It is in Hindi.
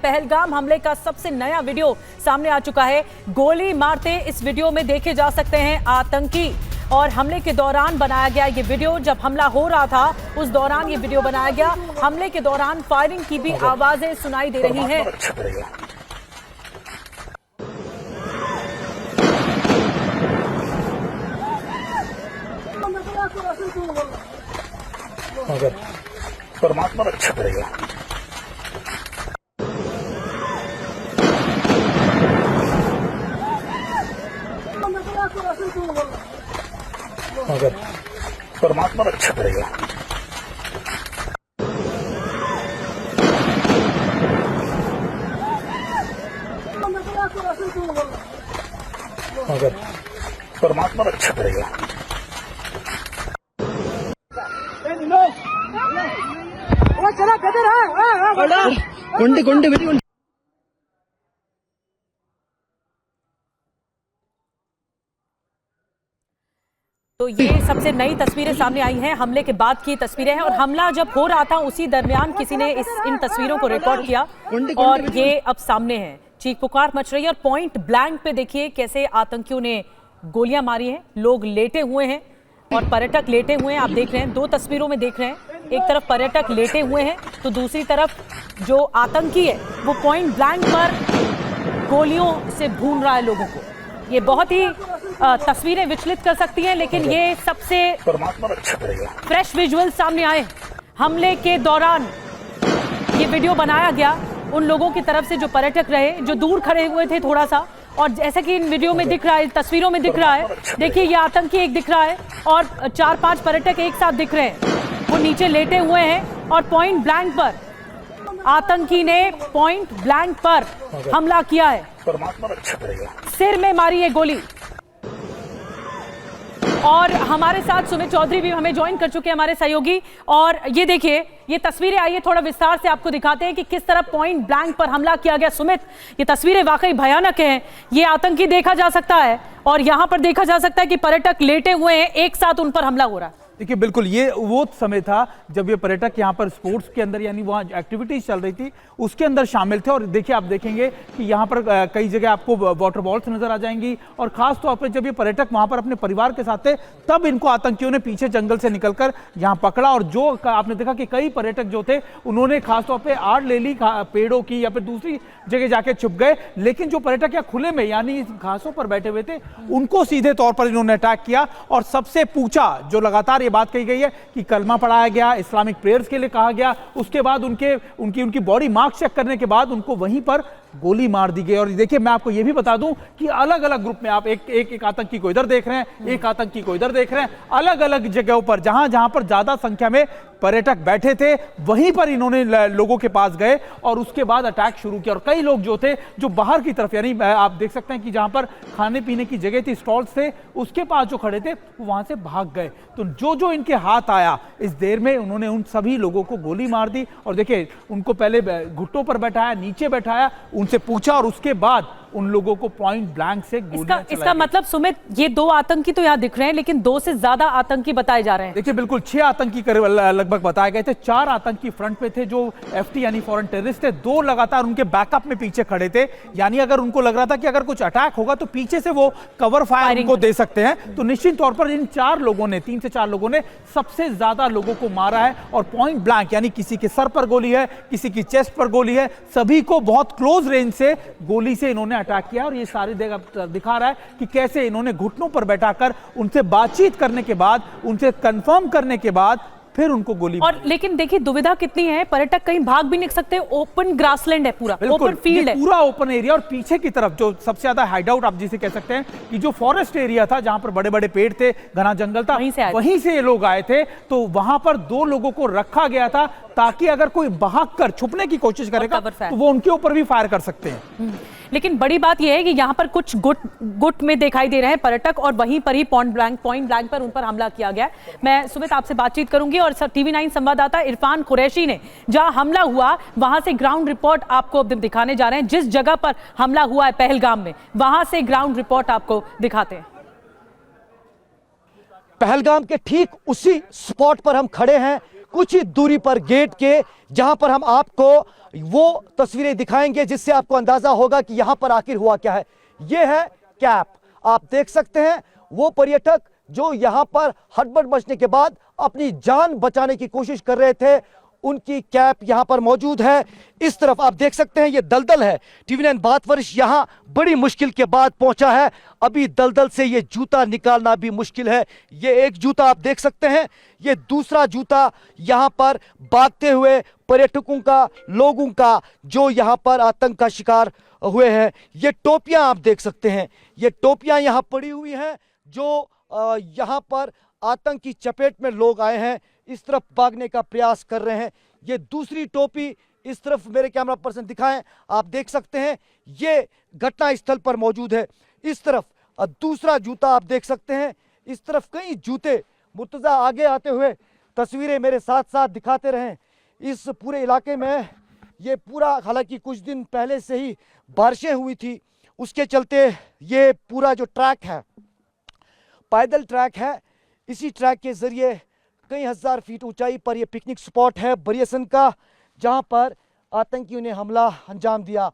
पहलगाम हमले का सबसे नया वीडियो सामने आ चुका है। गोली मारते इस वीडियो में देखे जा सकते हैं आतंकी, और हमले के दौरान बनाया गया ये वीडियो। जब हमला हो रहा था उस दौरान ये वीडियो बनाया गया। हमले के दौरान फायरिंग की भी आवाजें सुनाई दे रही हैं। परमात्मा रक्षा करेगा। मगर परमात्मा रक्षा करेगा। मगर परमात्मा रक्षा करेगा। तो ये सबसे नई तस्वीरें सामने आई हैं, हमले के बाद की तस्वीरें हैं। और हमला जब हो रहा था उसी दरमियान किसी ने इन तस्वीरों को रिकॉर्ड किया और ये अब सामने है। चीख पुकार मच रही है और पॉइंट ब्लैंक पे देखिए कैसे आतंकियों ने गोलियां मारी हैं। लोग लेटे हुए हैं और पर्यटक लेटे हुए हैं। आप देख रहे हैं, दो तस्वीरों में देख रहे हैं, एक तरफ पर्यटक लेटे हुए हैं तो दूसरी तरफ जो आतंकी है वो पॉइंट ब्लैंक पर गोलियों से भून रहा है लोगों को। ये बहुत ही तस्वीरें विचलित कर सकती हैं, लेकिन ये सबसे फ्रेश विजुअल सामने आए। हमले के दौरान ये वीडियो बनाया गया उन लोगों की तरफ से जो पर्यटक रहे, जो दूर खड़े हुए थे थोड़ा सा। और जैसा कि इन वीडियो में दिख रहा है, तस्वीरों में दिख रहा है, देखिए ये आतंकी एक दिख रहा है और 4-5 पर्यटक एक साथ दिख रहे हैं। वो नीचे लेटे हुए हैं और पॉइंट ब्लैंक पर आतंकी ने पॉइंट ब्लैंक पर हमला किया है। सिर में मारी है गोली। और हमारे साथ सुमित चौधरी भी हमें ज्वाइन कर चुके हैं, हमारे सहयोगी। और ये देखिए, ये तस्वीरें आई है, थोड़ा विस्तार से आपको दिखाते हैं कि किस तरह पॉइंट ब्लैंक पर हमला किया गया। सुमित, ये तस्वीरें वाकई भयानक हैं। ये आतंकी देखा जा सकता है और यहाँ पर देखा जा सकता है कि पर्यटक लेटे हुए हैं, एक साथ उन पर हमला हो रहा है। देखिए बिल्कुल, ये वो समय था जब ये पर्यटक यहाँ पर स्पोर्ट्स के अंदर, यानी वहाँ एक्टिविटीज चल रही थी, उसके अंदर शामिल थे। और देखिए, आप देखेंगे कि यहाँ पर कई जगह आपको वाटर बॉल्स नजर आ जाएंगी। और खास तौर पर जब ये पर्यटक वहाँ पर अपने परिवार के साथ थे, तब इनको आतंकियों ने पीछे जंगल से निकलकर यहाँ पकड़ा। और जो आपने देखा कि कई पर्यटक जो थे उन्होंने खासतौर पर आड़ ले ली पेड़ों की या फिर दूसरी जगह जाके छुप गए। लेकिन जो पर्यटक यहाँ खुले में यानी घासों पर बैठे हुए थे, उनको सीधे तौर पर इन्होंने अटैक किया और सबसे पूछा। जो लगातार ये बात कही गई है कि कलमा पढ़ाया गया, इस्लामिक प्रेयर्स के लिए कहा गया, उसके बाद उनकी बॉडी मार्क्स चेक करने के बाद उनको वहीं पर गोली मार दी गई। और देखिए, मैं आपको यह भी बता दूं कि अलग अलग ग्रुप में आप एक आतंकी को इधर देख रहे हैं, एक आतंकी को इधर देख रहे हैं। अलग अलग जगहों पर जहां पर ज्यादा संख्या में पर्यटक बैठे थे, वहीं पर इन्होंने लोगों के पास गए और उसके बाद अटैक शुरू किया। और कई लोग जो थे, जो बाहर की तरफ, यानी आप देख सकते हैं कि जहां पर खाने पीने की जगह थी, स्टॉल्स थे, उसके पास जो खड़े थे वो वहां से भाग गए। तो जो इनके हाथ आया, इस देर में उन्होंने उन सभी लोगों को गोली मार दी। और देखिए, उनको पहले घुट्टों पर बैठाया, नीचे बैठाया, उनसे पूछा और उसके बाद उन लोगों को पॉइंट ब्लैंक से गोलियां चलाई। इसका मतलब सुमित, ये 2 आतंकी तो यहाँ दिख रहे हैं, लेकिन 2 से ज्यादा आतंकी बताए जा रहे हैं। देखिए बिल्कुल, 6 आतंकी लगभग बताए गए थे। 4 आतंकी फ्रंट पे थे, जो एफटी यानी फॉरेन टेररिस्ट थे। 2 लगातार उनके बैकअप में पीछे खड़े थे, यानी अगर उनको लग रहा था कि अगर कुछ अटैक होगा तो पीछे से वो कवर फायर उनको दे सकते हैं। तो निश्चित तौर पर इन 4 लोगों ने, 3 से 4 लोगों ने सबसे ज्यादा लोगों को मारा है। और पॉइंट ब्लैंक, यानी किसी के सर पर गोली है, किसी की चेस्ट पर गोली है, सभी को बहुत क्लोज रेंज से गोली से इन्होंने अटैक किया। और ये सारी दिखा रहा है कि कैसे इन्होंने घुटनों पर बैठाकर उनसे बातचीत करने के बाद, उनसे कंफर्म करने के बाद फिर उनको गोली। और लेकिन देखिए, दुविधा कितनी है, पर्यटक कहीं भाग भी नहीं सकते, ओपन ग्रासलैंड है, पूरा ओपन फील्ड है, पूरा ओपन एरिया। और पीछे की तरफ जो सबसे ज्यादा हाइडआउट आप जिसे कह सकते हैं कि जो फॉरेस्ट एरिया था, जहां पर बड़े बड़े पेड़ थे, घना जंगल था, वहीं से ये लोग आए थे। तो वहां पर 2 लोगों को रखा गया था ताकि अगर कोई भागकर छुपने की कोशिश करेगा तो वो उनके ऊपर भी फायर कर सकते हैं। लेकिन बड़ी बात यह है कि यहाँ पर कुछ गुट में दिखाई दे रहे हैं पर्यटक, और वहीं पर ही पॉइंट ब्लैंक पर उन पर हमला किया गया। मैं सुमित आपसे बातचीत करूंगी और TV9 संवाददाता इरफान कुरैशी ने जहां हमला हुआ वहां से ग्राउंड रिपोर्ट आपको दिखाने जा रहे हैं। जिस जगह पर हमला हुआ है पहलगाम में, वहां से ग्राउंड रिपोर्ट आपको दिखाते हैं। पहलगाम के ठीक उसी स्पॉट पर हम खड़े हैं। कुछ ही दूरी पर गेट के, जहां पर हम आपको वो तस्वीरें दिखाएंगे जिससे आपको अंदाजा होगा कि यहां पर आखिर हुआ क्या है। ये है कैप, आप देख सकते हैं वो पर्यटक जो यहां पर हड़बड़ मचने के बाद अपनी जान बचाने की कोशिश कर रहे थे, उनकी कैप यहां पर मौजूद है। इस तरफ आप देख सकते हैं ये दलदल है। टीवी9 भारतवर्ष यहां बड़ी मुश्किल के बाद पहुंचा है। अभी दलदल से ये जूता निकालना भी मुश्किल है। ये एक जूता आप देख सकते हैं, ये दूसरा जूता यहां पर भागते हुए पर्यटकों का, लोगों का जो यहां पर आतंक का शिकार हुए हैं। ये टोपियां आप देख सकते हैं, ये टोपियां यहां पड़ी हुई हैं जो यहां पर आतंक की चपेट में लोग आए हैं, इस तरफ भागने का प्रयास कर रहे हैं। ये दूसरी टोपी इस तरफ मेरे कैमरा पर्सन दिखाएं, आप देख सकते हैं ये घटना स्थल पर मौजूद है। इस तरफ दूसरा जूता आप देख सकते हैं, इस तरफ कई जूते। मुर्तजा आगे आते हुए तस्वीरें मेरे साथ साथ दिखाते रहें। इस पूरे इलाके में ये पूरा, हालांकि कुछ दिन पहले से ही बारिशें हुई थी, उसके चलते ये पूरा जो ट्रैक है पैदल ट्रैक है। इसी ट्रैक के जरिए कई हजार फीट ऊंचाई पर यह पिकनिक स्पॉट है बरियासन का, जहां पर आतंकियों ने हमला अंजाम दिया।